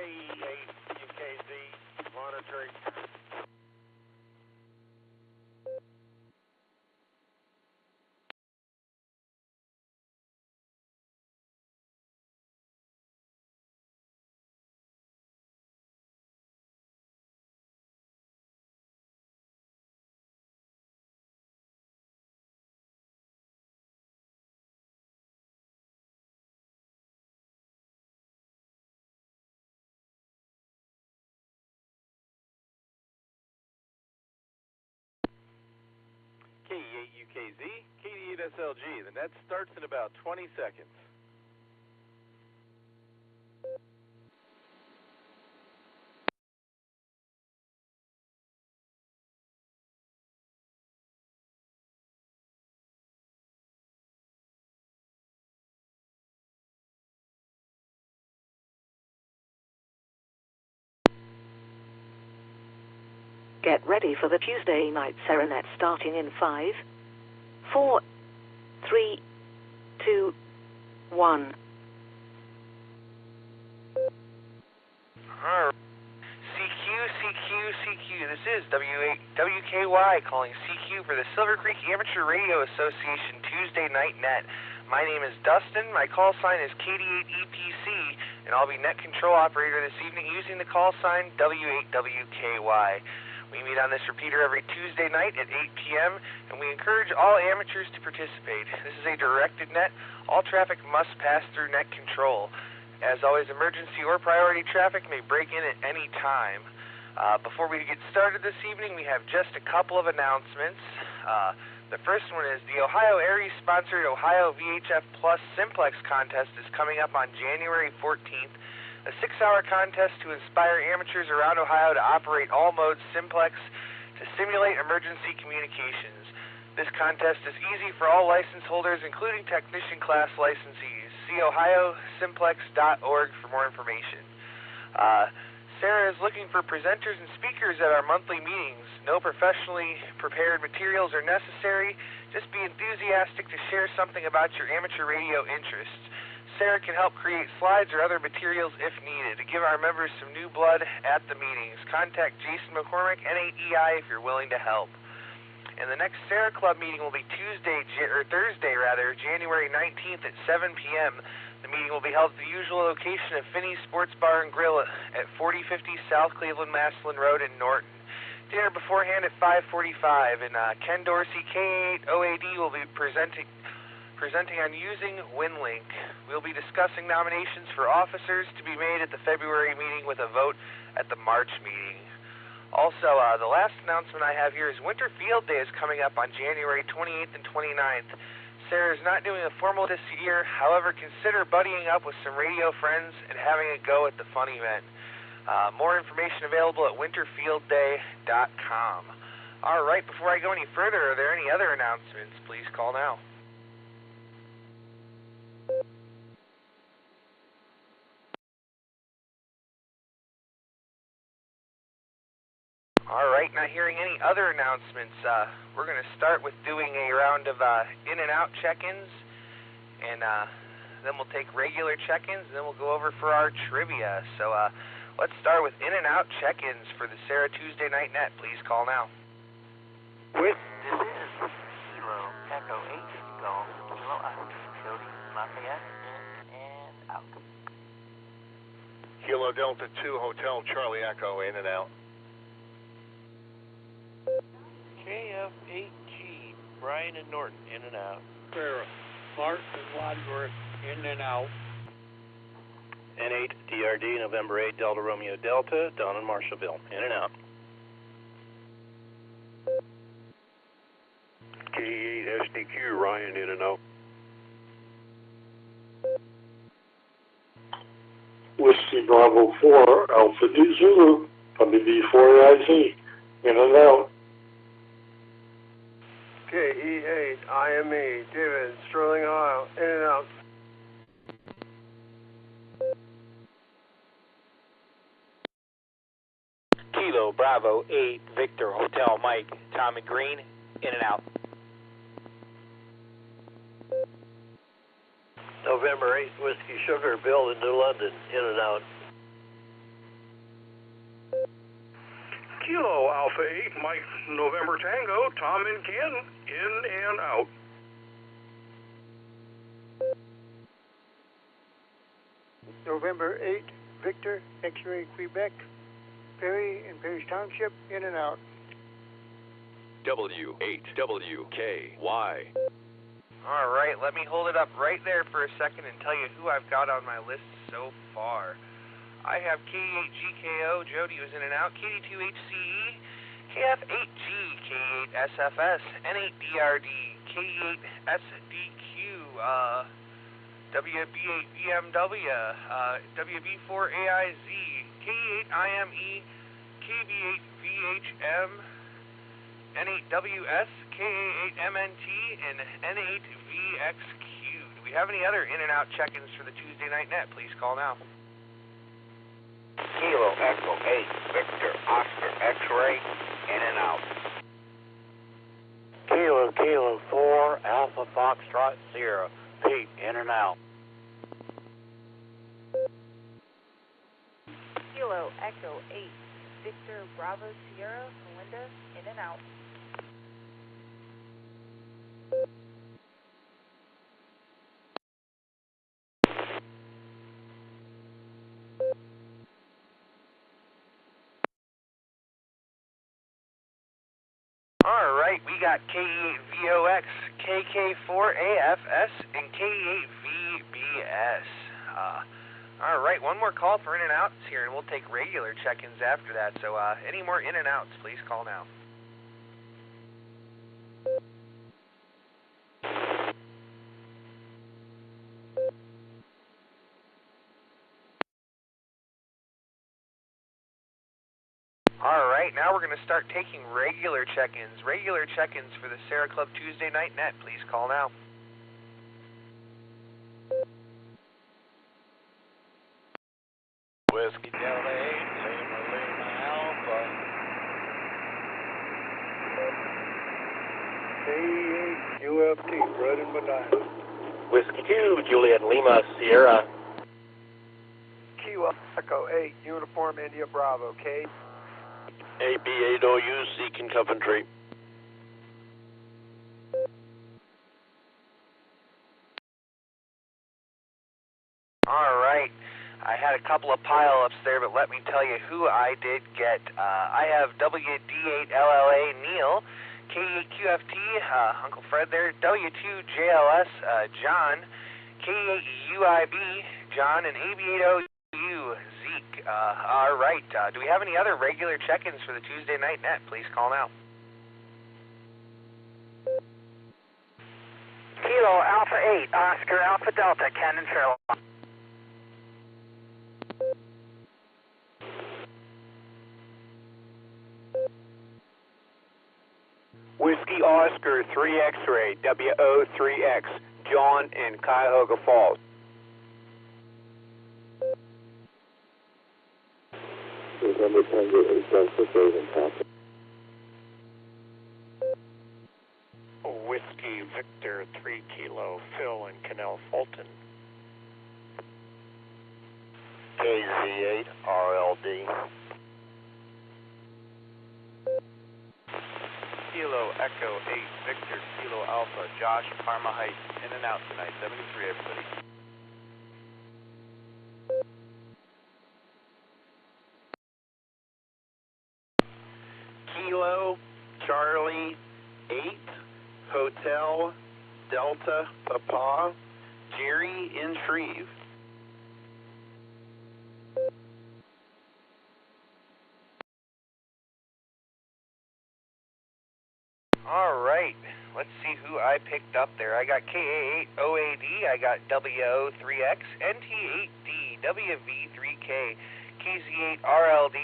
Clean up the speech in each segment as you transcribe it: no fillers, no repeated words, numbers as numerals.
KE8 UKZ monitoring. KE8 UKZ, KD8 SLG. The net starts in about 20 seconds. Get ready for the Tuesday night SARA net starting in 5, 4, 3, 2, 1. Alright. CQ. This is WKY calling CQ for the Silver Creek Amateur Radio Association Tuesday night net. My name is Dustin. My call sign is KD8EPC, and I'll be net control operator this evening using the call sign W8WKY. We meet on this repeater every Tuesday night at 8 p.m., and we encourage all amateurs to participate. This is a directed net. All traffic must pass through net control. As always, emergency or priority traffic may break in at any time. Before we get started this evening, we have just a couple of announcements. The first one is the Ohio Aries-sponsored Ohio VHF Plus Simplex contest is coming up on January 14th. A 6-hour contest to inspire amateurs around Ohio to operate all modes simplex to simulate emergency communications. This contest is easy for all license holders, including technician class licensees. See ohiosimplex.org for more information. SARA is looking for presenters and speakers at our monthly meetings. No professionally prepared materials are necessary. Just be enthusiastic to share something about your amateur radio interests. SARA can help create slides or other materials if needed. To give our members some new blood at the meetings, contact Jason McCormick, N8EI, if you're willing to help. And the next SARA Club meeting will be Thursday, January 19th at 7 p.m. The meeting will be held at the usual location of Finney's Sports Bar and Grill at 4050 South Cleveland Maslin Road in Norton. Dinner beforehand at 5:45, and Ken Dorsey, K8 OAD, will be presenting on using WinLink. We'll be discussing nominations for officers to be made at the February meeting with a vote at the March meeting. Also, the last announcement I have here is Winter Field Day is coming up on January 28th and 29th. SARA is not doing a formal this year, however, consider buddying up with some radio friends and having a go at the fun event. More information available at winterfieldday.com. All right, before I go any further, are there any other announcements? Please call now. All right, not hearing any other announcements, we're going to start with doing a round of in and out check-ins, and then we'll take regular check-ins, and then we'll go over for our trivia. So let's start with in and out check-ins for the SARA Tuesday night net. Please call now. This is Kilo Echo 8, Golf Kilo out, Cody Lafayette, in and out. Kilo Delta 2 Hotel Charlie Echo in and out. KF8G, Brian and Norton, in and out. SARA, Mark and Wadsworth, in and out. N8 DRD, November 8, Delta Romeo Delta, Don and Marshallville, in and out. K8 SDQ, Ryan, in and out. Whiskey Bravo 4, Alpha D Zulu, WB4IZ, in and out. KE8 IME, David, Sterling, Ohio, in and out. Kilo Bravo 8 Victor Hotel Mike, Tommy Green, in and out. November 8th, Whiskey Sugar, Bill in New London, in and out. Kilo Alpha 8, Mike November Tango, Tom and Ken, in and out. November 8, Victor, X-Ray Quebec, Perry in Parish Township, in and out. W8WKY. All right, let me hold it up right there for a second and tell you who I've got on my list so far. I have K8GKO, Jody was in and out, KD2HCE, KF8G, K8SFS, N8DRD, K8SDQ, WB8BMW, WB4AIZ, K8IME, KB8VHM, N8WS, K8MNT, and N8VXQ. Do we have any other in and out check-ins for the Tuesday night net? Please call now. Kilo Echo 8, Victor, Oscar, X-Ray, in and out. Kilo 4, Alpha Foxtrot Sierra, Pete, in and out. Kilo Echo 8, Victor, Bravo, Sierra, Melinda, in and out. All right, we got K8VOX, KK4AFS, and K8VBS. All right, one more call for in and outs here, and we'll take regular check-ins after that. So any more in and outs, please call now. All right, now we're going to start taking regular check-ins. Regular check-ins for the SARA Club Tuesday night net. Please call now. Whiskey Delta 8, Lima Alpha. K8 UFT, Red and Medina. Whiskey 2, Juliet Lima, Sierra. Kilo Echo 8, Uniform India Bravo, K. AB8OU, Seeking Coventry. All right. I had a couple of pile-ups there, but let me tell you who I did get. I have WD8LLA Neil, K8QFT, Uncle Fred there, W2JLS John, K8UIB John, and AB8OU Zeke. All right. Do we have any other regular check-ins for the Tuesday night net? Please call now. Kilo Alpha 8, Oscar Alpha Delta, Cannon Trail. Whiskey Oscar 3 X-Ray, WO3X, John in Cuyahoga Falls. November Tango 8 Delta, Dave Papa. Whiskey Victor 3 Kilo, Phil and Canal Fulton. KZ8 RLD. Kilo Echo 8 Victor Kilo Alpha Josh Parma Heights, in and out tonight, 73 everybody. Kilo Charlie 8 Hotel Delta Papa, Jerry in Shreve. All right, let's see who I picked up there. I got KA8OAD, I got WO3X, NT8D, WV3K, KZ8RLD,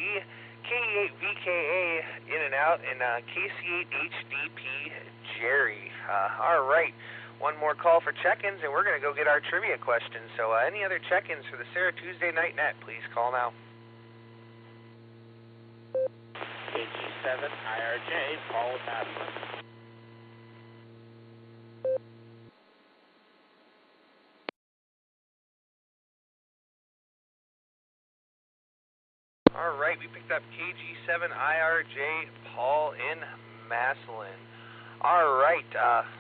K8VKA, in and out, and KC8HDP, Jerry. All right, one more call for check-ins, and we're going to go get our trivia questions. So any other check-ins for the SARA Tuesday night net, please call now. KG7 IRJ, Paul Madison. All right, we picked up KG7IRJ Paul in Massillon. All right,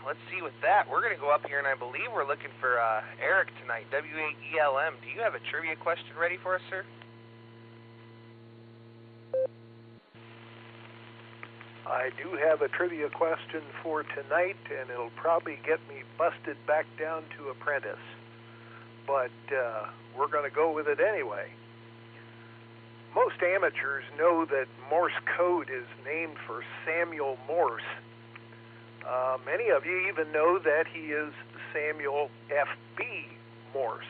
let's see with that. We're going to go up here, and I believe we're looking for Eric tonight, W8ELM. Do you have a trivia question ready for us, sir? I do have a trivia question for tonight, and it'll probably get me busted back down to apprentice. But we're going to go with it anyway. Most amateurs know that Morse code is named for Samuel Morse. Many of you even know that he is Samuel F.B. Morse.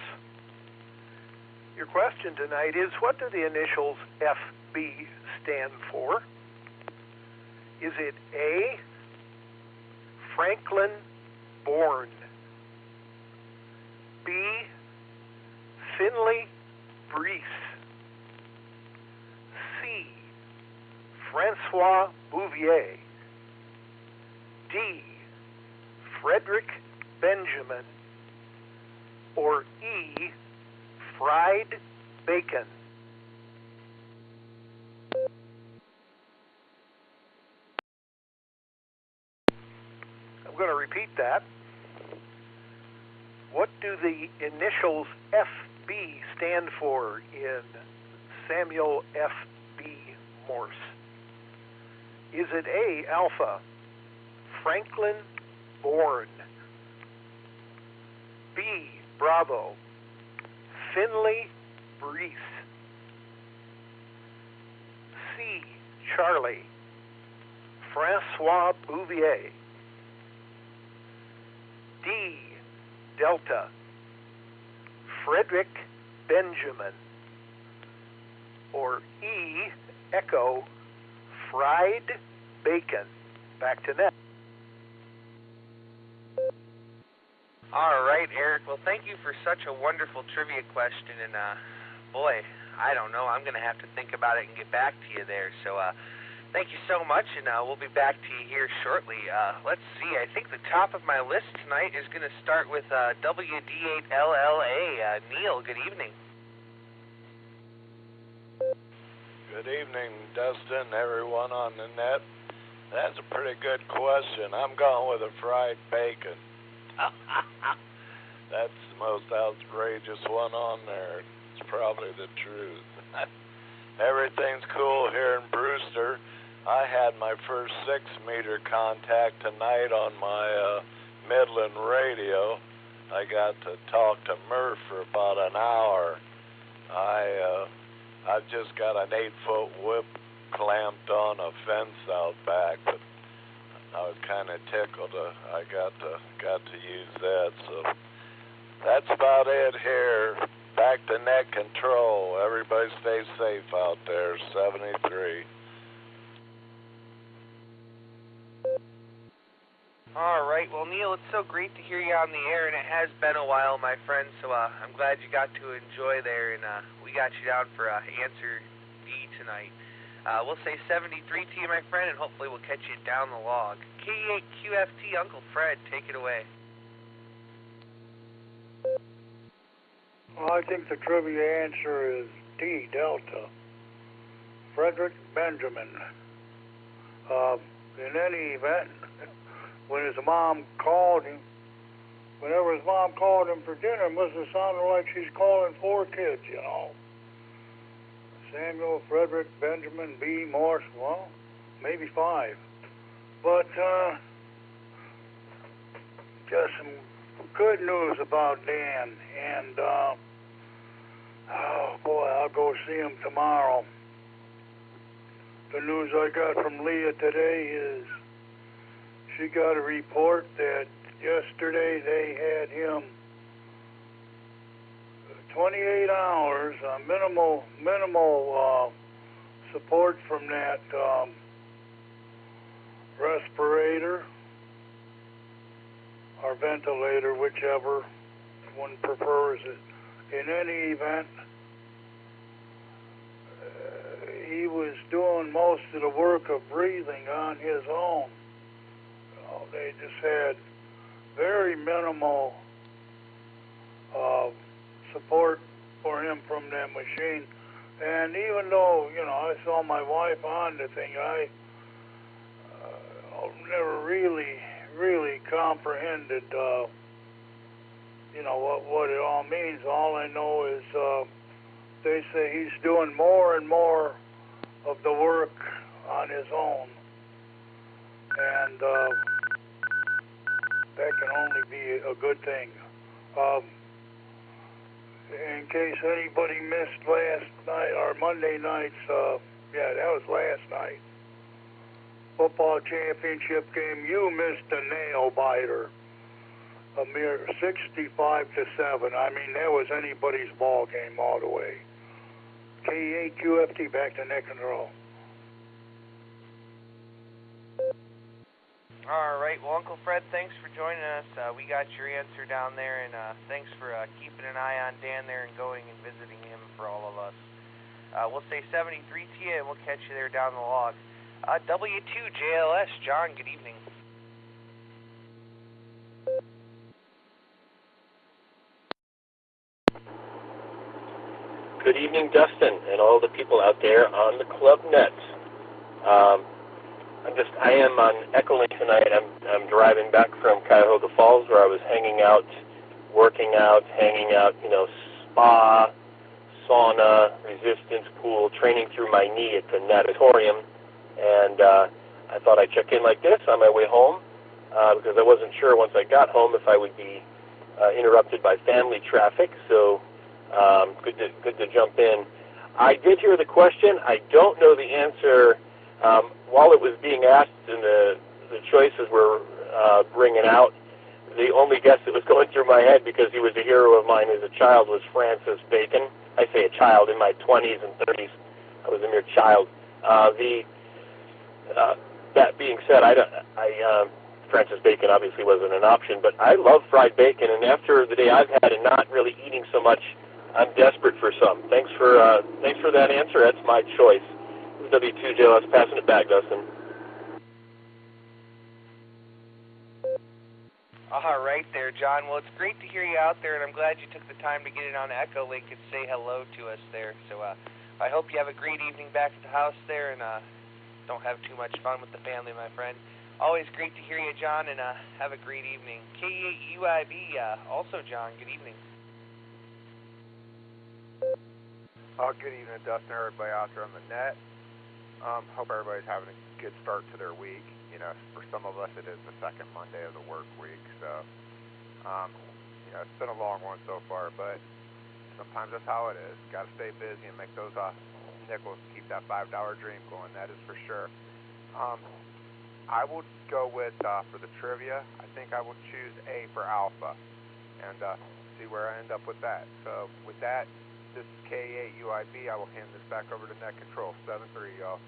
Your question tonight is, what do the initials F.B. stand for? Is it A, Franklin Bourne, B, Finley Breese, C, Francois Bouvier, D, Frederick Benjamin, or E, fried bacon? I'm going to repeat that. What do the initials FB stand for in Samuel F.B. Morse? Is it A, Alpha, Franklin Bourne, B, Bravo, Finley Breese, C, Charlie, Francois Bouvier, D, Delta, Frederick Benjamin, or E, Echo, fried bacon? Back to net. All right, Eric. Well, thank you for such a wonderful trivia question. And, boy, I don't know. I'm going to have to think about it and get back to you there. So, thank you so much, and we'll be back to you here shortly. Let's see. I think the top of my list tonight is going to start with WD8LLA. Neil, good evening. Good evening, Dustin, everyone on the net. That's a pretty good question. I'm going with a fried bacon. That's the most outrageous one on there. It's probably the truth. Everything's cool here in Brewster. I had my first 6-meter contact tonight on my Midland radio. I got to talk to Murph for about an hour. I've just got an 8-foot whip clamped on a fence out back, but I was kind of tickled. I got to use that. So that's about it here. Back to net control. Everybody stay safe out there. 73. All right. Well, Neil, it's so great to hear you on the air, and it has been a while, my friend. So I'm glad you got to enjoy there, and we got you down for answer D tonight. We'll say 73 to you, my friend, and hopefully we'll catch you down the log. K8QFT, Uncle Fred, take it away. Well, I think the trivia answer is D, Delta. Frederick Benjamin. In any event, when his mom called him, whenever his mom called him for dinner, it must have sounded like she's calling 4 kids, you know. Samuel, Frederick, Benjamin, B, Morse, well, maybe 5. But just some good news about Dan. And, oh boy, I'll go see him tomorrow. The news I got from Leah today is she got a report that yesterday they had him 28 hours, minimal support from that respirator or ventilator, whichever one prefers it. In any event, he was doing most of the work of breathing on his own. They just had very minimal support for him from that machine. And even though, I saw my wife on the thing, I never really comprehended, what it all means. All I know is they say he's doing more and more of the work on his own. And that can only be a good thing. In case anybody missed last night, or Monday night's, that was last night, football championship game, you missed a nail biter. A mere 65-7. I mean, that was anybody's ball game all the way. K8QFT, back to net control. All right. Well, Uncle Fred, thanks for joining us. We got your answer down there, and thanks for keeping an eye on Dan there and going and visiting him for all of us. We'll say 73 to you, and we'll catch you there down the log. W2JLS, John, good evening. Good evening, Dustin, and all the people out there on the club net. I am on Echolink tonight. I'm driving back from Cuyahoga Falls, where I was hanging out, working out, spa, sauna, resistance pool, training through my knee at the natatorium, and I thought I'd check in like this on my way home, because I wasn't sure once I got home if I would be interrupted by family traffic, so good to jump in. I did hear the question. I don't know the answer. While it was being asked and the choices were ringing out, the only guess that was going through my head, because he was a hero of mine as a child, was Francis Bacon. I say a child, in my 20s and 30s. I was a mere child. That being said, Francis Bacon obviously wasn't an option, but I love fried bacon, and after the day I've had and not really eating so much, I'm desperate for some. Thanks for that answer. That's my choice. W2JLS, passing it back, Dustin. All right there, John. Well, it's great to hear you out there, and I'm glad you took the time to get it on Echolink and say hello to us there. So I hope you have a great evening back at the house there, and don't have too much fun with the family, my friend. Always great to hear you, John, and have a great evening. K8UIB, also, John, good evening. Good evening, Dustin, everybody out there on the net. Hope everybody's having a good start to their week. For some of us, it is the second Monday of the work week, so, it's been a long one so far, but sometimes that's how it is. Got to stay busy and make those nickels, keep that $5 dream going, that is for sure. I will go with, for the trivia, I think I will choose A for Alpha, and see where I end up with that. So, with that, this is K8UIB. I will hand this back over to net control. 7-3, y'all.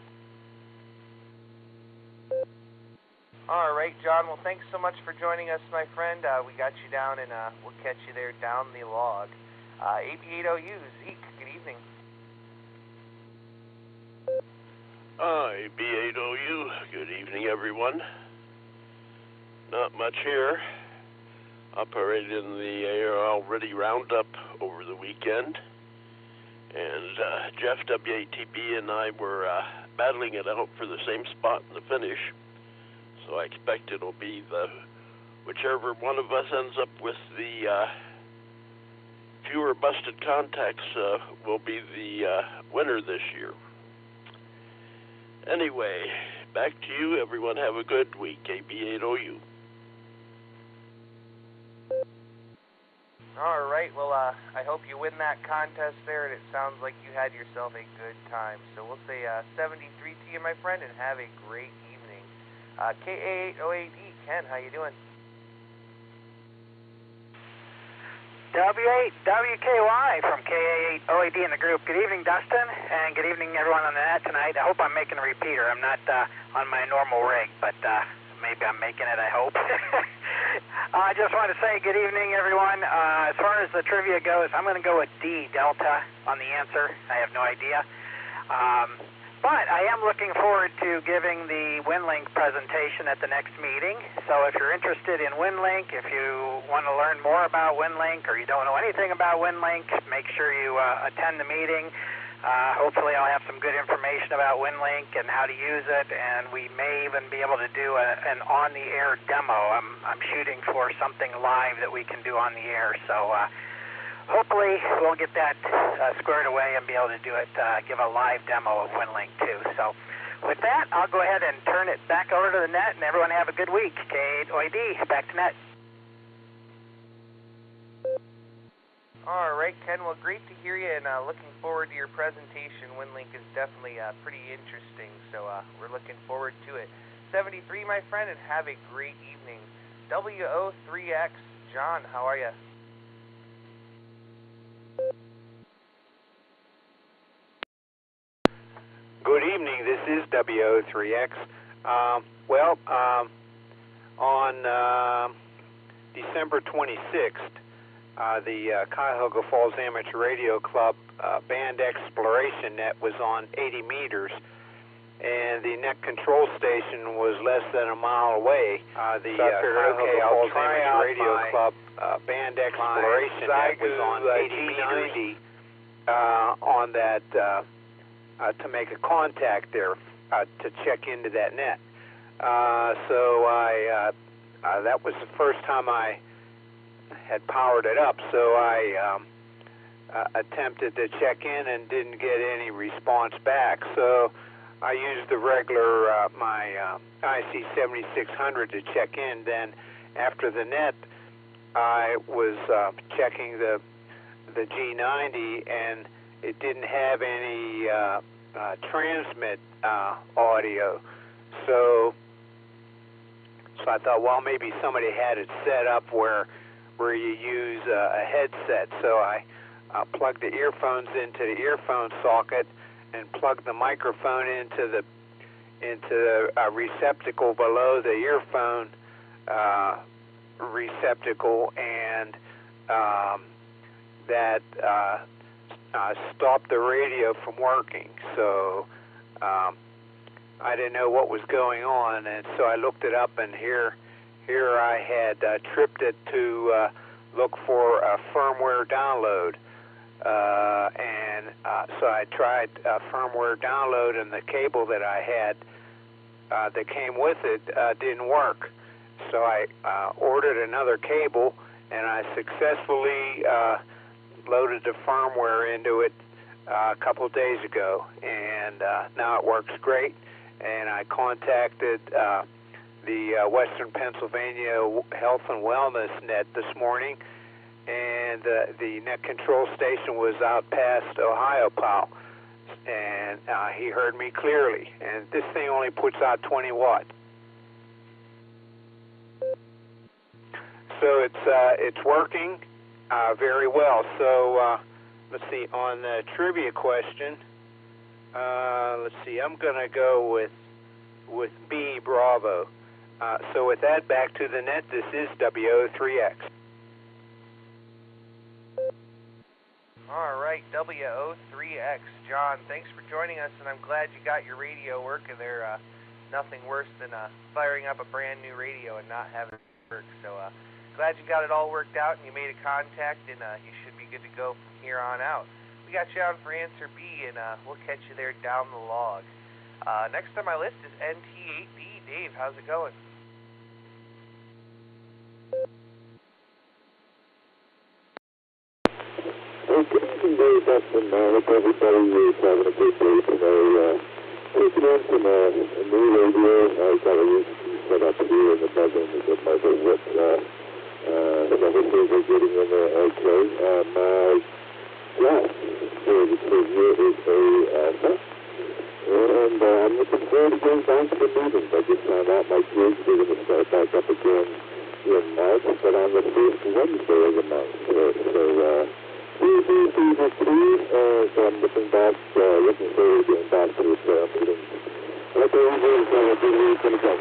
All right, John. Well, thanks so much for joining us, my friend. We got you down, and we'll catch you there down the log. AB8OU, Zeke, good evening. AB8OU, good evening, everyone. Not much here. Operated in the ARL Ready Roundup over the weekend. And Jeff WATB and I were battling it out for the same spot in the finish. So I expect it'll be whichever one of us ends up with the fewer busted contacts will be the winner this year. Anyway, back to you. Everyone have a good week. AB8OU. All right, well, I hope you win that contest there, and it sounds like you had yourself a good time. So we'll say 73 to you, my friend, and have a great evening. K8OAD, Ken, how you doing? W8WKY from K8OAD in the group. Good evening, Dustin, and good evening, everyone on the net tonight. I hope I'm making a repeater. I'm not on my normal rig, but maybe I'm making it, I hope. I just want to say good evening, everyone. As far as the trivia goes, I'm going to go with D, Delta, on the answer. I have no idea. But I am looking forward to giving the WinLink presentation at the next meeting. So if you're interested in WinLink, if you want to learn more about WinLink, or you don't know anything about WinLink, make sure you attend the meeting. Hopefully I'll have some good information about WinLink and how to use it, and we may even be able to do an on-the-air demo. I'm shooting for something live that we can do on the air, so hopefully we'll get that squared away and be able to do it, give a live demo of WinLink too. So with that, I'll go ahead and turn it back over to the net, and everyone have a good week. K8OID, back to net. All right, Ken. Well, great to hear you, and looking forward to your presentation. WinLink is definitely pretty interesting, so we're looking forward to it. 73, my friend, and have a great evening. WO3X, John, how are you? Good evening. This is WO3X. On December 26th, the Cuyahoga Falls Amateur Radio Club band exploration net was on 80 meters, and the net control station was less than a mile away. The Cuyahoga Falls Amateur Radio Club band exploration net was on 80 meters on that to make a contact there to check into that net. That was the first time I had powered it up, so I attempted to check in and didn't get any response back. So I used the regular my IC 7600 to check in. Then after the net, I was checking the G90, and it didn't have any transmit audio. So I thought, well, maybe somebody had it set up where you use a headset. So I plugged the earphones into the earphone socket and plugged the microphone into the receptacle below the earphone receptacle, and that stopped the radio from working. So I didn't know what was going on, and so I looked it up, and here I had tripped it to look for a firmware download, so I tried firmware download, and the cable that I had that came with it didn't work. So I ordered another cable, and I successfully loaded the firmware into it a couple of days ago, and now it works great. And I contacted the Western Pennsylvania Health and Wellness net this morning, and the net control station was out past Ohio Pal, and he heard me clearly. And this thing only puts out 20 watts. So it's working very well. So let's see, on the trivia question, let's see, I'm going to go with B, Bravo. So with that, back to the net, this is WO3X. All right, WO3X. John, thanks for joining us, and I'm glad you got your radio working there. Nothing worse than firing up a brand new radio and not having it work. So glad you got it all worked out and you made a contact, and you should be good to go from here on out. We got you on for answer B, and we'll catch you there down the log. Next on my list is NT8D. Dave, how's it going? Good evening, Dave. Dustin. I hope everybody is having a good day today. Taking in from a new radio. I got a recently set up here in the bedroom with a mother with everything we're getting in there okay. My guest for the trivia is a Alpha. And I'm looking forward to going back to the meetings. I just found out my kids are going to start back up again in March, but on the first Wednesday of the month. So I'm looking forward to getting back to this meeting. Okay, we're going to go ahead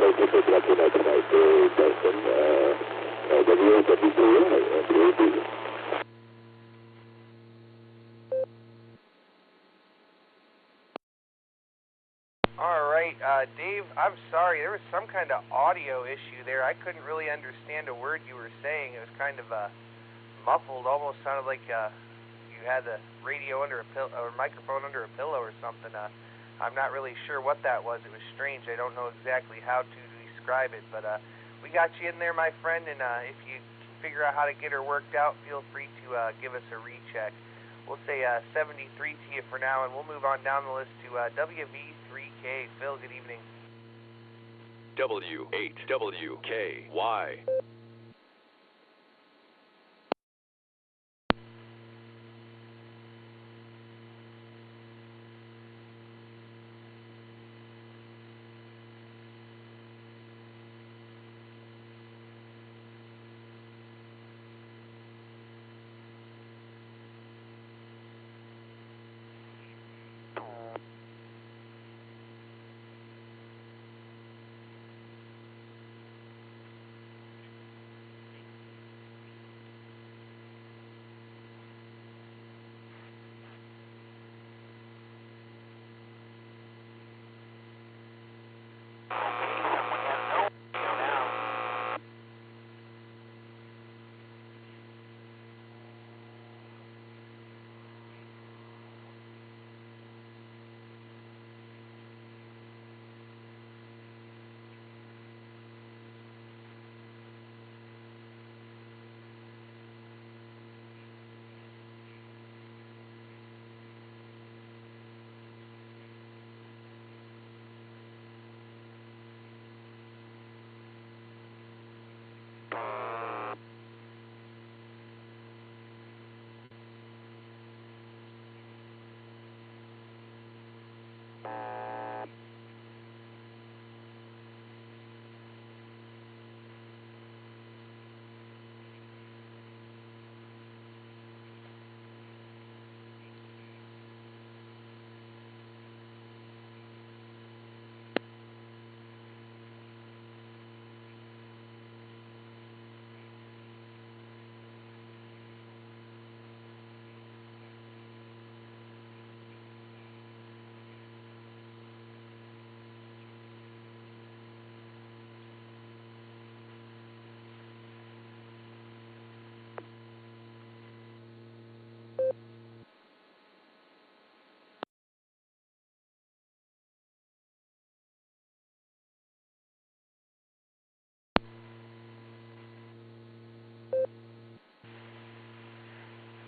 and pick it up tonight. Dustin, WOWTI. All right, Dave, I'm sorry. There was some kind of audio issue there. I couldn't really understand a word you were saying. It was kind of muffled, almost sounded like you you had the radio under a pillow or microphone under a pillow or something. I'm not really sure what that was. It was strange. I don't know exactly how to describe it, but we got you in there, my friend, and if you can figure out how to get her worked out, feel free to give us a recheck. We'll say 73 to you for now, and we'll move on down the list to WV3K. Phil, good evening. W8WKY.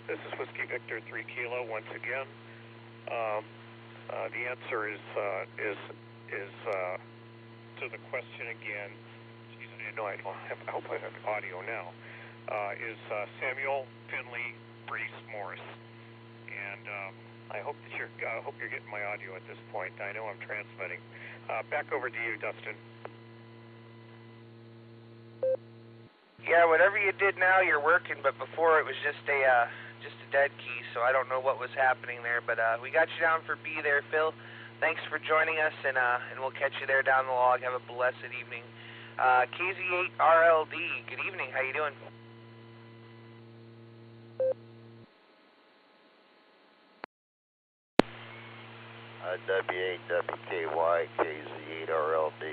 This is Whiskey Victor 3 Kilo once again. The answer is to the question again. No, I hope I have audio now. Is Samuel Finley Reese Morris, and I hope that you're getting my audio at this point. I know I'm transmitting. Back over to you, Dustin. Yeah, whatever you did now, you're working, but before it was just a dead key, so I don't know what was happening there, but we got you down for B there, Phil. Thanks for joining us, and we'll catch you there down the log. Have a blessed evening. KZ8RLD, good evening. How you doing? W8WKY, KZ8RLD.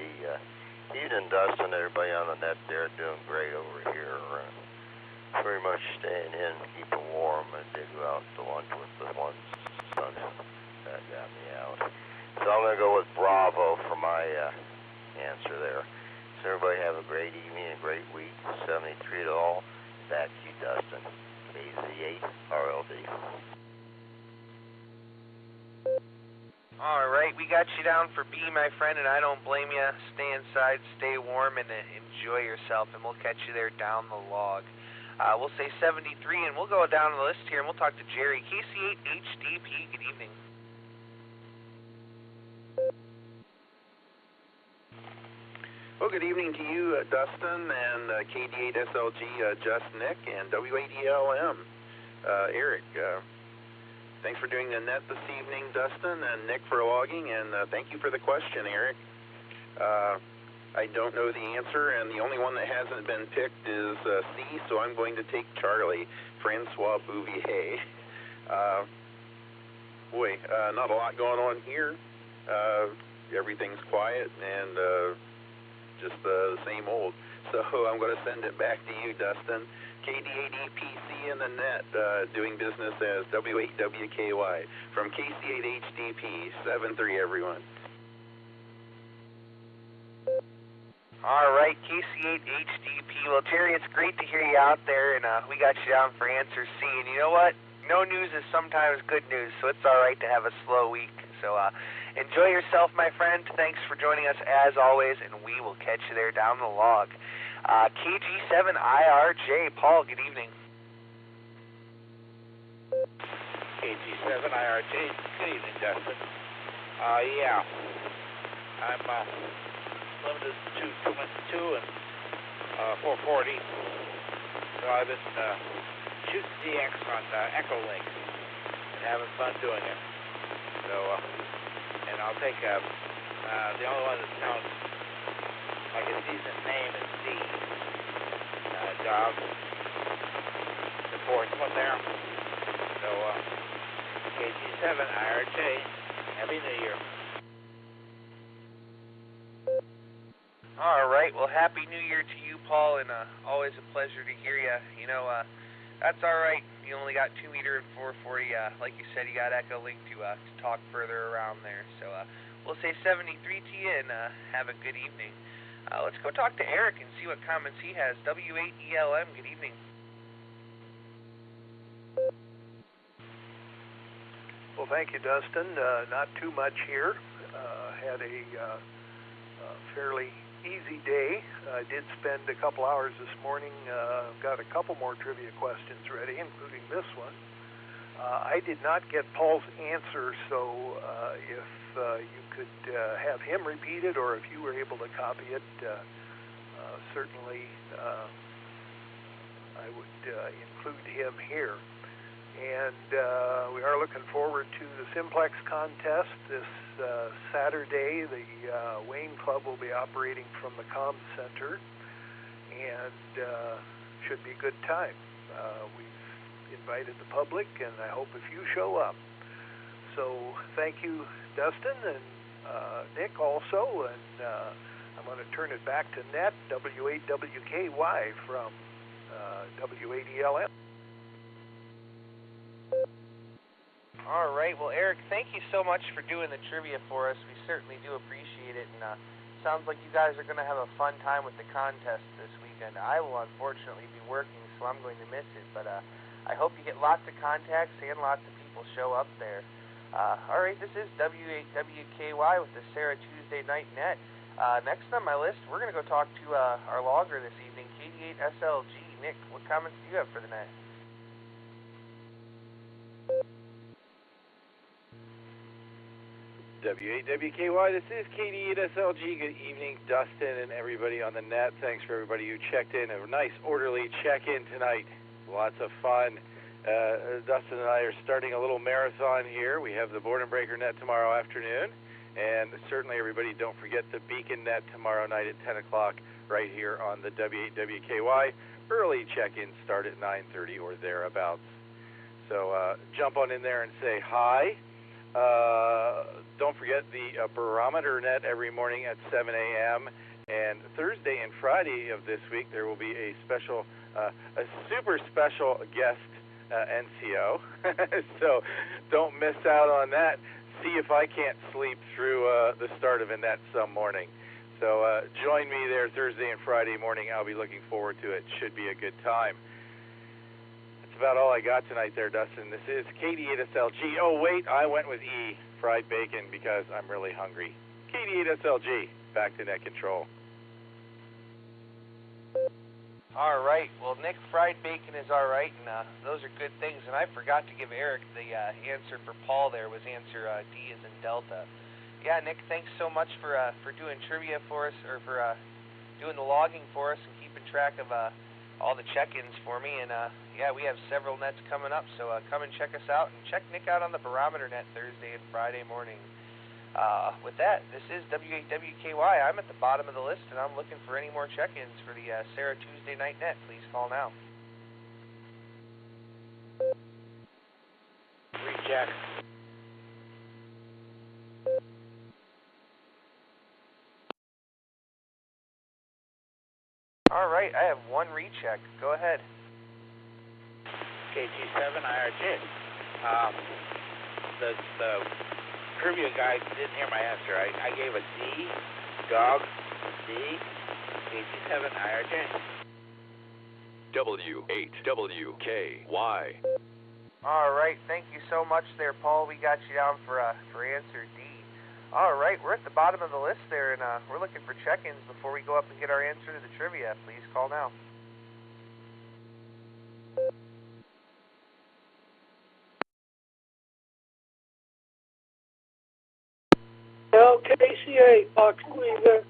Evening, Dustin. Everybody on the net there doing great over here. Pretty much staying in, keeping warm, and did go out to lunch with the one son. That got me out. So I'm going to go with Bravo for my answer there. So everybody have a great evening, a great week. 73 to all. Back to you, Dustin. KZ8RLD. All right, we got you down for B, my friend, and I don't blame you. Stay inside, stay warm, and enjoy yourself, and we'll catch you there down the log. We'll say 73, and we'll go down the list here, and we'll talk to Jerry. KC8HDP, good evening. Well, good evening to you, Dustin, and KD8SLG, Just Nick, and W8ELM, Eric. Thanks for doing the net this evening, Dustin, and Nick for logging, and thank you for the question, Eric. I don't know the answer, and the only one that hasn't been picked is C, so I'm going to take Charlie, Francois Bouvier. Not a lot going on here. Everything's quiet and just the same old. So I'm going to send it back to you, Dustin. KD8EPC in the net, doing business as W8WKY from KC8HDP, 7-3 everyone. All right, KC8HDP. Well, Terry, it's great to hear you out there, and we got you down for answer C. And you know what? No news is sometimes good news, so it's all right to have a slow week. So enjoy yourself, my friend. Thanks for joining us as always, and we will catch you there down the log. KG7IRJ, Paul, good evening. KG7IRJ, good evening, Dustin. Yeah, I'm limited to 212 and 440. So I've been shooting DX on Echo Link and having fun doing it. So, and I'll take the only one that sounds like a decent name is D. Job. The fourth one there. So, KG7IRJ, Happy New Year. All right, well, Happy New Year to you, Paul, and always a pleasure to hear you. You know, that's all right. You only got 2 meter and 440. Like you said, you got Echo Link to talk further around there. So we'll say 73 to you, and have a good evening. Let's go talk to Eric and see what comments he has. W8ELM, good evening. Well, thank you, Dustin. Not too much here. Had a fairly easy day. I did spend a couple hours this morning. Got a couple more trivia questions ready, including this one. I did not get Paul's answer, so if you could have him repeat it, or if you were able to copy it, certainly I would include him here. And we are looking forward to the Simplex contest this Saturday. The Wayne Club will be operating from the Comm Center, and should be a good time. We've invited the public, and I hope a few show up. So thank you, Dustin, and Nick also, and I'm going to turn it back to Net, W8WKY from W8ELM. All right, well, Eric, thank you so much for doing the trivia for us. We certainly do appreciate it, and sounds like you guys are going to have a fun time with the contest this weekend. I will unfortunately be working, so I'm going to miss it, but I hope you get lots of contacts and lots of people show up there. All right, this is W8WKY with the SARA Tuesday Night Net. Next on my list, we're going to go talk to our logger this evening, KD8SLG. Nick, what comments do you have for the net? W8WKY, this is KD8SLG. Good evening, Dustin and everybody on the net. Thanks for everybody who checked in. A nice, orderly check-in tonight. Lots of fun. Dustin and I are starting a little marathon here. We have the Board and Breaker net tomorrow afternoon. And certainly, everybody, don't forget the Beacon net tomorrow night at 10 o'clock right here on the W8WKY. Early check-ins start at 9:30 or thereabouts. So jump on in there and say hi. Don't forget the Barometer net every morning at 7 a.m. And Thursday and Friday of this week, there will be a special, a super special guest NCO. So don't miss out on that. See if I can't sleep through the start of a net some morning. So join me there Thursday and Friday morning. I'll be looking forward to it. Should be a good time. That's about all I got tonight there, Dustin. This is KD8SLG. Oh, wait, I went with E, fried bacon, because I'm really hungry. KD8SLG, back to net control. All right. Well, Nick, fried bacon is all right, and those are good things. And I forgot to give Eric the answer for Paul there was answer D as in Delta. Yeah, Nick, thanks so much for doing trivia for us, or for doing the logging for us and keeping track of all the check-ins for me. And, yeah, we have several nets coming up, so come and check us out. And check Nick out on the Barometer net Thursday and Friday morning. With that, this is W8WKY. I'm at the bottom of the list, and I'm looking for any more check-ins for the SARA Tuesday Night Net. Please call now. Recheck. All right, I have one recheck. Go ahead. KG7 IRJ. The trivia guy didn't hear my answer. I gave a D, dog, D, KG7 IRJ. W8WKY. All right, thank you so much there, Paul. We got you down for answer D. All right, we're at the bottom of the list there, and we're looking for check-ins before we go up and get our answer to the trivia. Please call now. LKCA, Box Cleaver.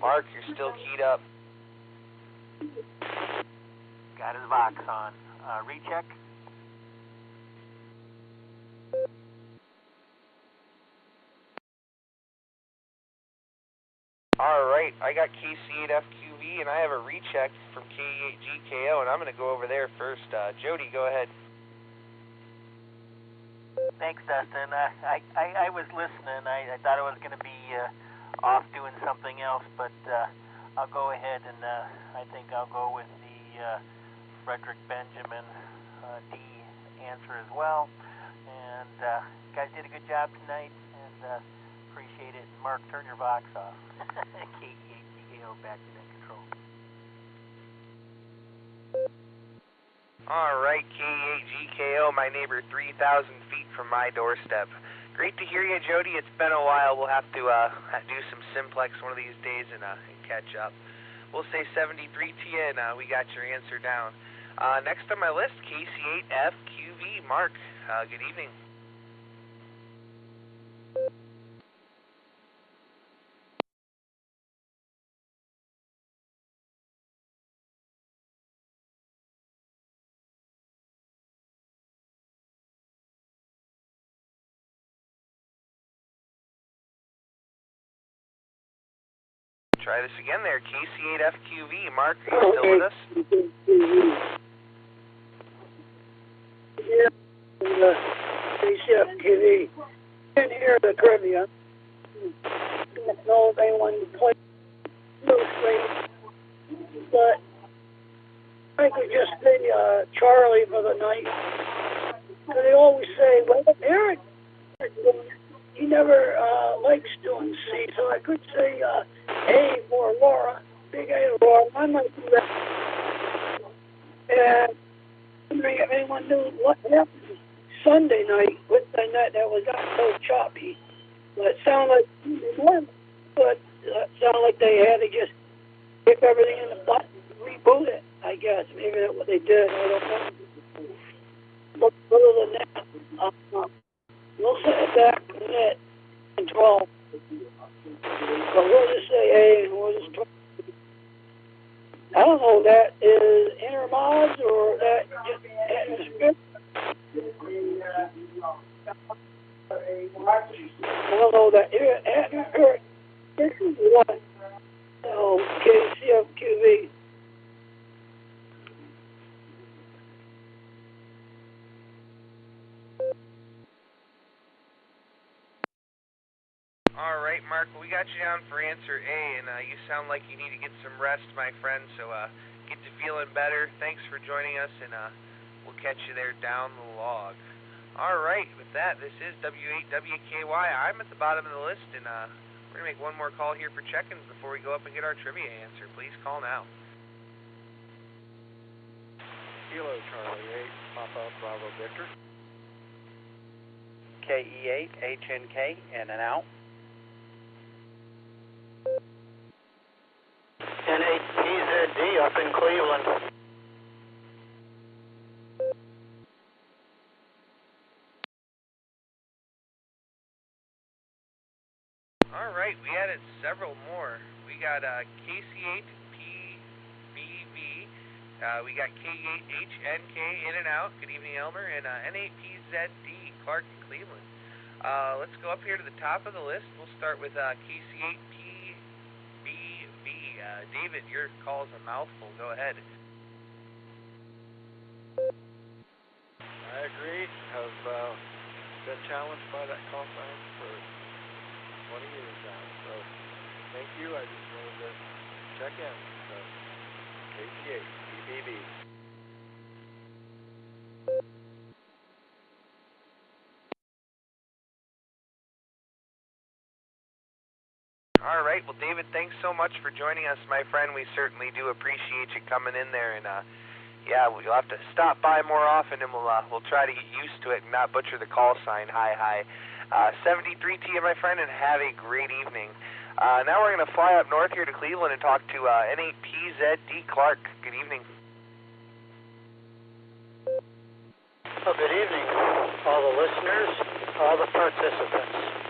Mark, you're still keyed up. Got his box on. Recheck. All right, I got KC8FQV, and I have a recheck from K8GKO, and I'm going to go over there first. Jody, go ahead. Thanks, Dustin. I was listening. I thought I was going to be off doing something else, but I'll go ahead and I think I'll go with the Frederick Benjamin D answer as well. And guys did a good job tonight, and appreciate it. Mark, turn your box off. KE8GKO back to net control. All right, K8GKO, my neighbor 3,000 feet from my doorstep. Great to hear you, Jody. It's been a while. We'll have to do some simplex one of these days and catch up. We'll say 73 to you, and we got your answer down. Next on my list, KC8FQV. Mark, good evening. Try this again there, KC8FQV. Mark, are you still with us? Yeah, KC8FQV. Didn't hear the trivia. Don't know if anyone played loosely, but I could just say Charlie for the night. They always say, well, Eric, he never likes doing C, so I could say A for Aurora, big A Aurora. I might do that. And wondering if anyone knew what happened Sunday night with the net that was got so choppy. But it sounded like normal, but it sounded like they had to just kick everything in the butt and reboot it, I guess. Maybe that's what they did. I don't know. But other than that, we'll set it back to net control. But we'll just say A and we'll just try. I don't know if that is inner mods or that just script. I don't know that. This is what? Oh, KCFQV. All right, Mark, we got you down for answer A, and you sound like you need to get some rest, my friend, so get to feeling better. Thanks for joining us, and we'll catch you there down the log. All right, with that, this is W8WKY. I'm at the bottom of the list, and we're going to make one more call here for check-ins before we go up and get our trivia answer. Please call now. Kilo Charlie 8, Papa Bravo Victor. KE8 HNK, in and out. N8PZD up in Cleveland. All right, we added several more. We got KC8PBV, we got K8HNK in and out. Good evening, Elmer, and N8PZD, Clark in Cleveland. Let's go up here to the top of the list. We'll start with KC8PBV. David, your call is a mouthful. Go ahead. I agree. Have been challenged by that call sign for 20 years now. So thank you. I just wanted to check in. So KT8, BBB. All right. Well, David, thanks so much for joining us, my friend. We certainly do appreciate you coming in there, and yeah, we'll have to stop by more often, and we'll try to get used to it and not butcher the call sign. Hi. 73 to you, my friend, and have a great evening. Now we're going to fly up north here to Cleveland and talk to N8PZD Clark. Good evening. Well, good evening, all the listeners, all the participants.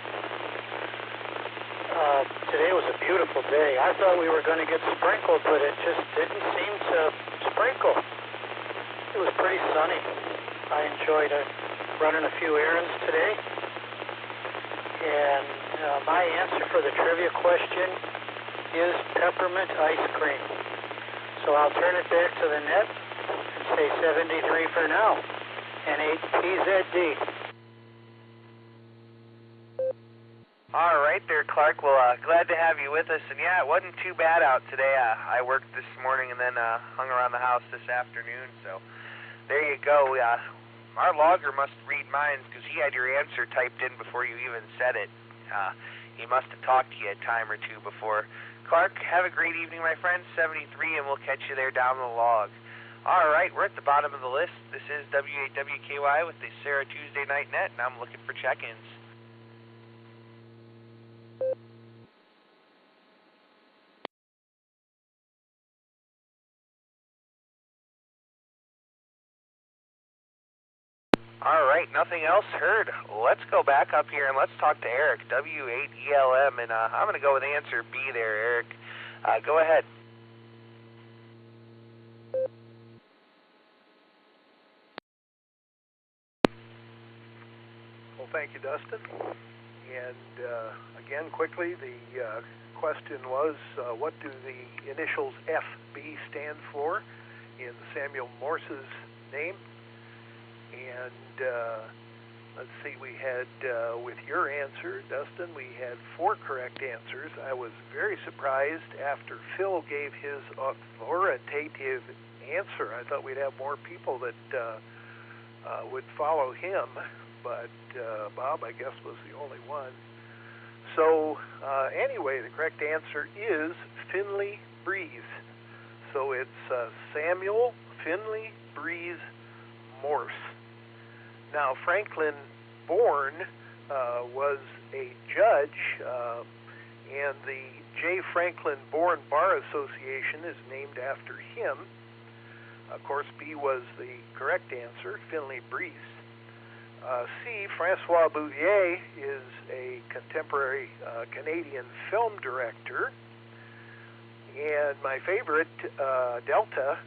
Today was a beautiful day. I thought we were going to get sprinkled, but it just didn't seem to sprinkle. It was pretty sunny. I enjoyed running a few errands today. And my answer for the trivia question is peppermint ice cream. So I'll turn it back to the net and say 73 for now. N8PZD. All right there, Clark. Well, glad to have you with us. And yeah, it wasn't too bad out today. I worked this morning and then hung around the house this afternoon. So there you go. Our logger must read minds because he had your answer typed in before you even said it. He must have talked to you a time or two before. Clark, have a great evening, my friend. 73, and we'll catch you there down the log. All right, we're at the bottom of the list. This is W8WKY with the SARA Tuesday Night Net, and I'm looking for check-ins. All right, nothing else heard. Let's go back up here and let's talk to Eric, W8ELM, and I'm going to go with answer B there, Eric. Go ahead. Well, thank you, Dustin. And again, quickly, the question was, what do the initials FB stand for in Samuel Morse's name? And let's see, we had, with your answer, Dustin, we had 4 correct answers. I was very surprised after Phil gave his authoritative answer. I thought we'd have more people that would follow him, but Bob, I guess, was the only one. So anyway, the correct answer is Finley Breeze. So it's Samuel Finley Breeze Morse. Now, Franklin Bourne was a judge, and the J. Franklin Bourne Bar Association is named after him. Of course, B was the correct answer, Finley Breeze. C, Francois Bouvier is a contemporary Canadian film director. And my favorite, Delta,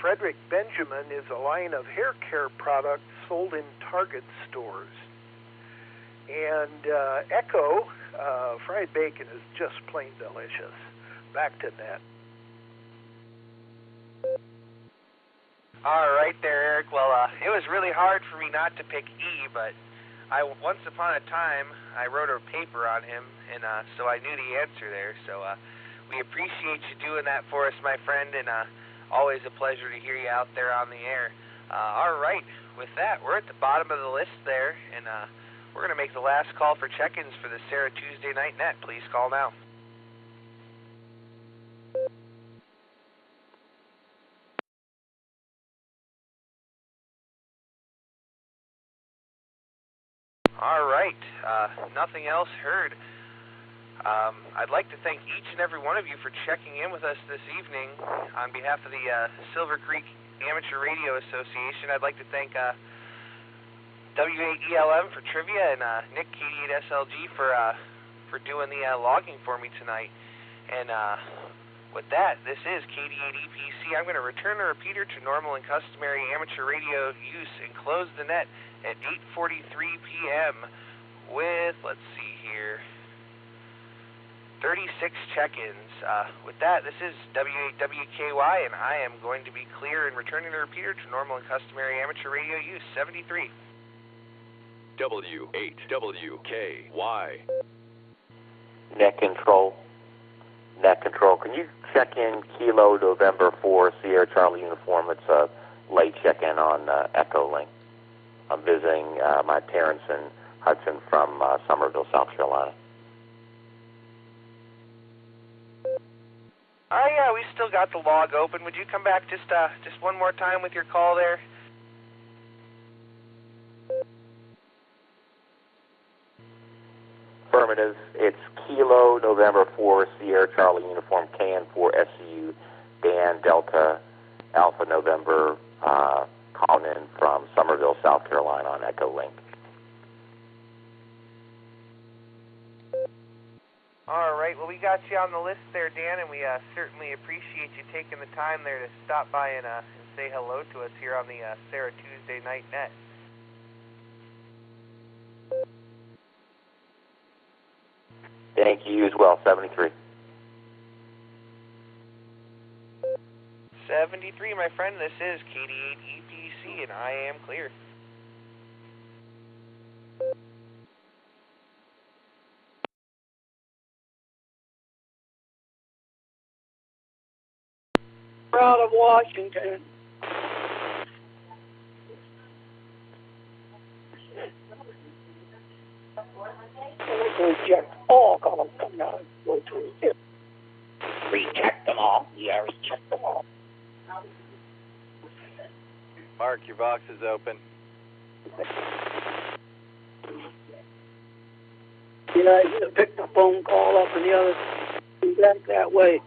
Frederick Benjamin is a line of hair care products sold in Target stores. And Echo, fried bacon is just plain delicious. Back to Ned. All right there, Eric. Well, it was really hard for me not to pick E, but once upon a time, I wrote a paper on him, and so I knew the answer there. So we appreciate you doing that for us, my friend, and always a pleasure to hear you out there on the air. All right, with that, we're at the bottom of the list there, and we're going to make the last call for check-ins for the SARA Tuesday Night Net. Please call now. All right, nothing else heard. I'd like to thank each and every one of you for checking in with us this evening. On behalf of the Silver Creek Amateur Radio Association, I'd like to thank W8ELM for trivia and Nick KD8SLG for doing the logging for me tonight. And with that, this is KD8EPC. I'm going to return the repeater to normal and customary amateur radio use and close the net at 8:43 p.m. with, let's see here, 36 check-ins. With that, this is W8WKY, and I am going to be clear in returning the repeater to normal and customary amateur radio use. 73. W8WKY. Net control. Net control. Can you check in Kilo November 4 Sierra Charlie uniform? It's a late check-in on Echo Link. I'm visiting my parents in Hudson from Somerville, South Carolina. Yeah, we still got the log open. Would you come back just one more time with your call there? Affirmative. It's Kilo November 4 Sierra Charlie uniform KN4 SCU Dan Delta Alpha November calling in from Somerville, South Carolina on Echo Link. All right, well, we got you on the list there, Dan, and we certainly appreciate you taking the time there to stop by and say hello to us here on the SARA Tuesday Night Net. Thank you as well, 73. 73, my friend, this is KD8EPC, and I am clear. Out of Washington. Reject all calls coming out. Go through it. Reject them all. Yeah, reject them all. Mark, your box is open. Yeah, you pick the phone call up and the other back that way.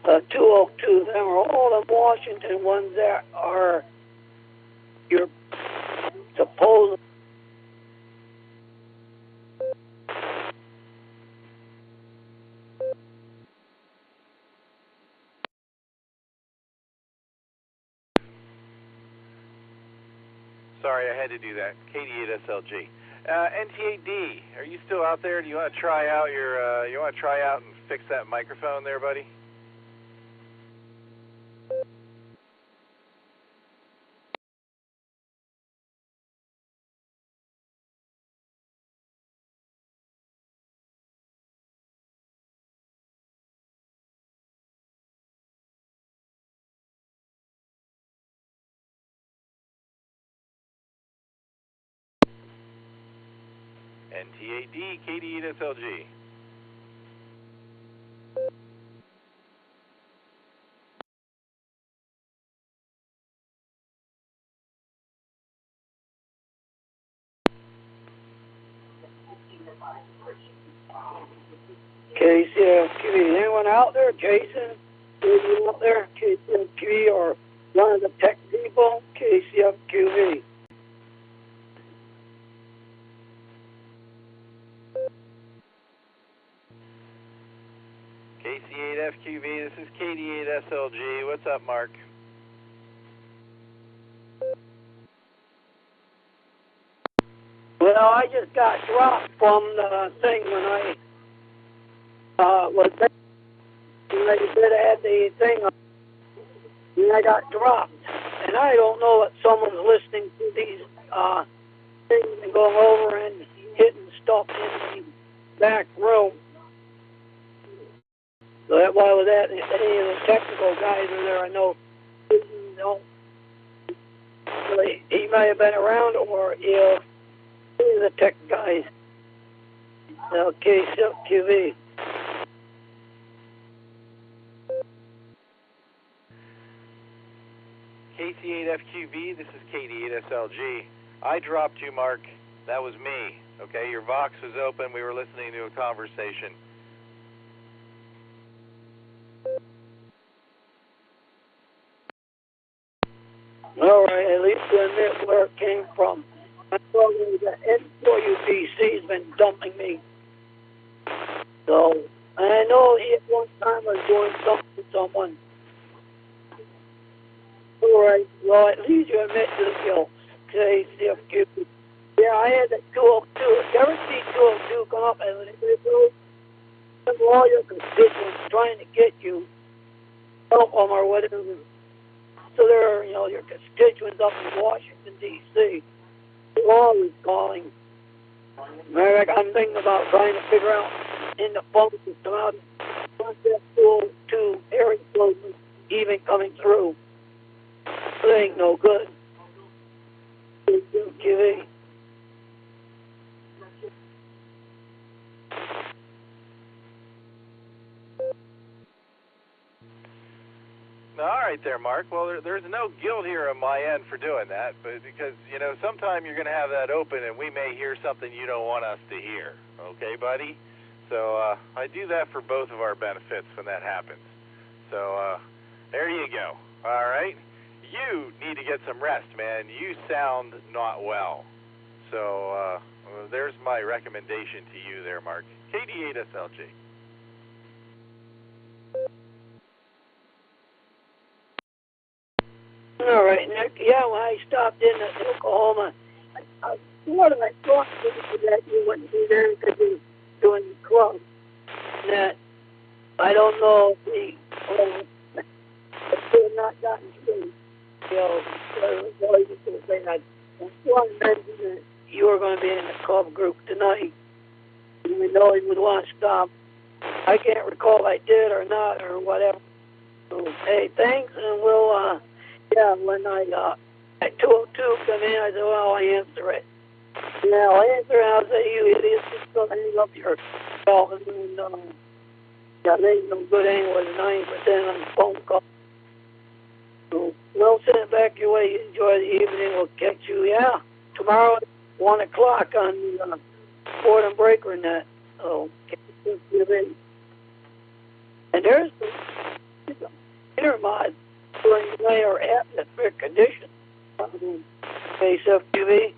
The 202, them are all in Washington ones that are your supposed. Sorry, I had to do that. KD8SLG. NTAD, are you still out there? Do you want to try out and fix that microphone there, buddy? NTAD, KD8SLG. KCFQV, anyone out there? Jason, anyone out there? KCFQV or one of the tech people? KCFQV. KC8FQV, this is KD8SLG. What's up, Mark? Well, I just got dropped from the thing when I had the thing, and I got dropped. And I don't know if someone's listening to these things and going over and hitting stuff in the back room. So that's why with that, any of the technical guys are there, I know, he may have been around, or any of the tech guys. Okay, QV. KC8FQV, this is KD8SLG. I dropped you, Mark. That was me. Okay, your Vox was open. We were listening to a conversation. All right, at least you admit where it came from. I know the N4UPC's been dumping me. So, I know he at one time was doing something to someone. right. Well, at least you admit to the guilt. Okay, CFQ. Yeah, I had that 202. You ever see 202 come up and all your constituents trying to get you, help them or whatever. So they're, your constituents up in Washington, D.C. They're always calling. I'm thinking about trying to figure out in the phone system how to that 202 area code even coming through. It ain't no good. QV. All right there, Mark. Well, there's no guilt here on my end for doing that, but because, sometime you're going to have that open and we may hear something you don't want us to hear. Okay, buddy? So I do that for both of our benefits when that happens. So there you go. All right? You need to get some rest, man. You sound not well. So there's my recommendation to you there, Mark. KD8SLG. All right, Nick. Yeah, when I stopped in Oklahoma, I thought that you wouldn't be there because you were doing the club. That I don't know if they have not gotten through. I wanted to mention that you were going to be in the club group tonight. We know you would want to stop. I can't recall if I did or not or whatever. So, hey, thanks, and we'll, when I, at 202 come in, I said, well, I'll answer it. Yeah, I'll answer it, I'll say, you idiots, just don't hang up your call. And they ain't no good anyway tonight, but then on the phone call. So, we'll send it back your way. Enjoy the evening. We'll catch you, tomorrow at 1 o'clock on Board and Breaker Net. So, and there's the intermod during the day or atmospheric conditions. Face FQV.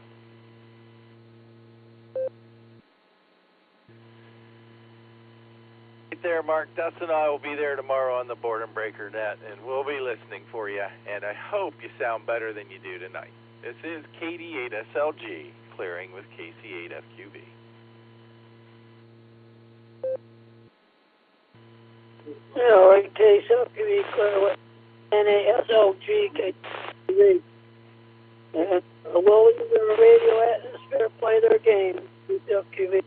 Right there, Mark. Dustin and I will be there tomorrow on the Board and Breaker Net, and we'll be listening for you. And I hope you sound better than you do tonight. This is KD8SLG, clearing with KC8FQB. All right, KC8FQB, clear with NASLG, KC8. And we'll use the radio atmosphere, play their game, KC8FQB.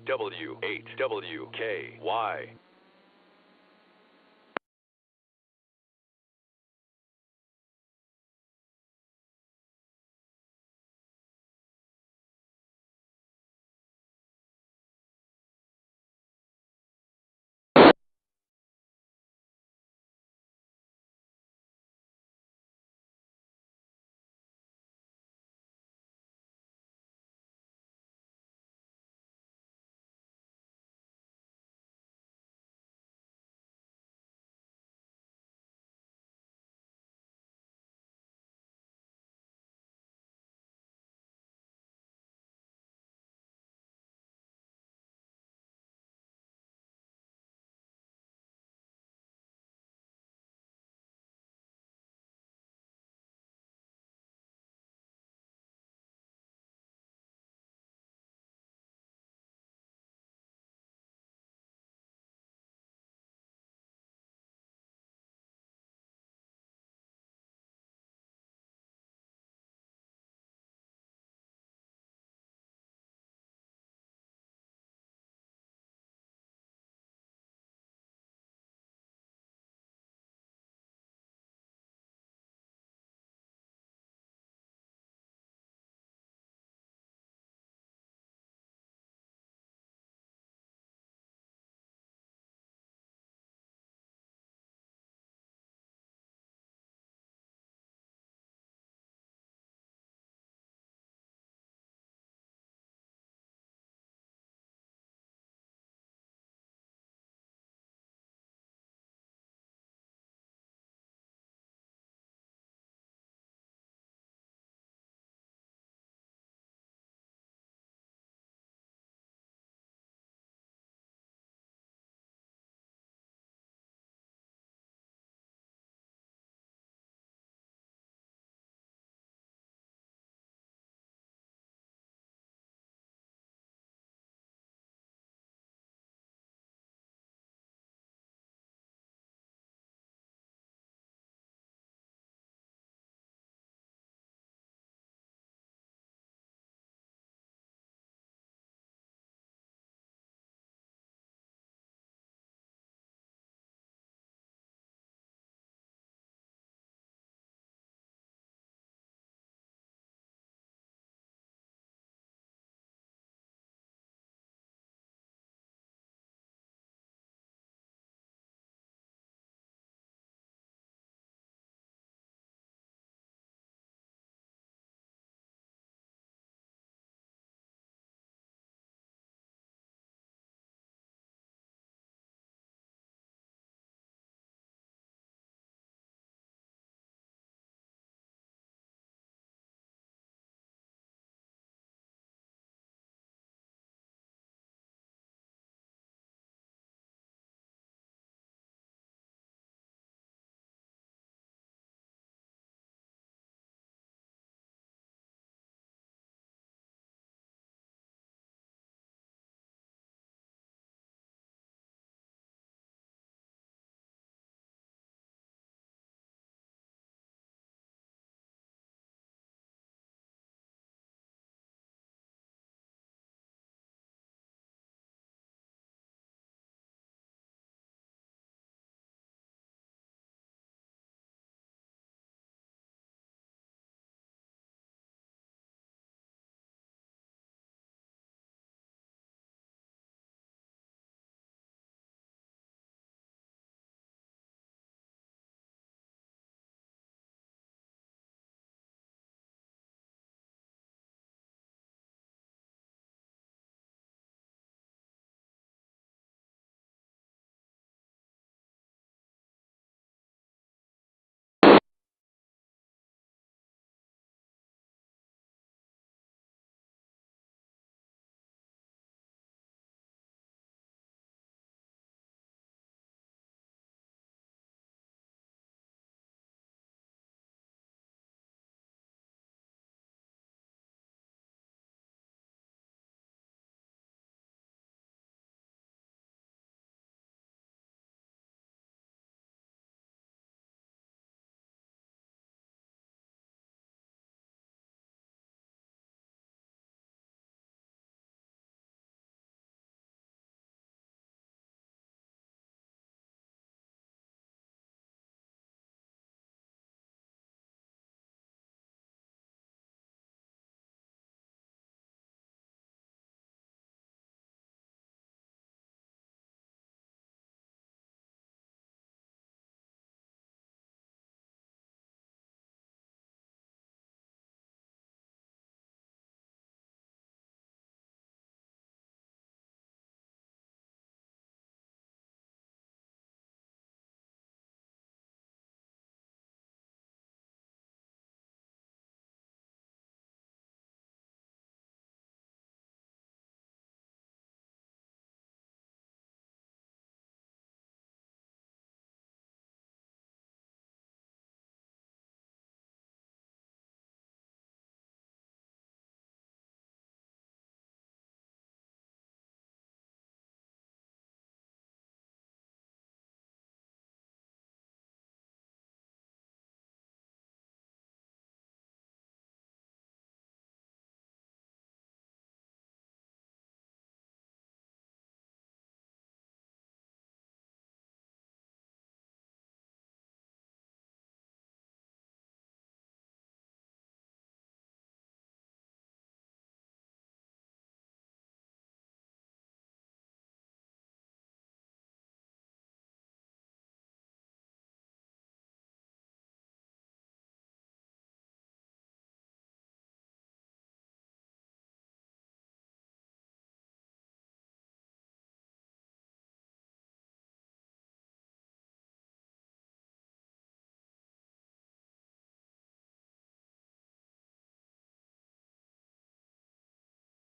W8WKY.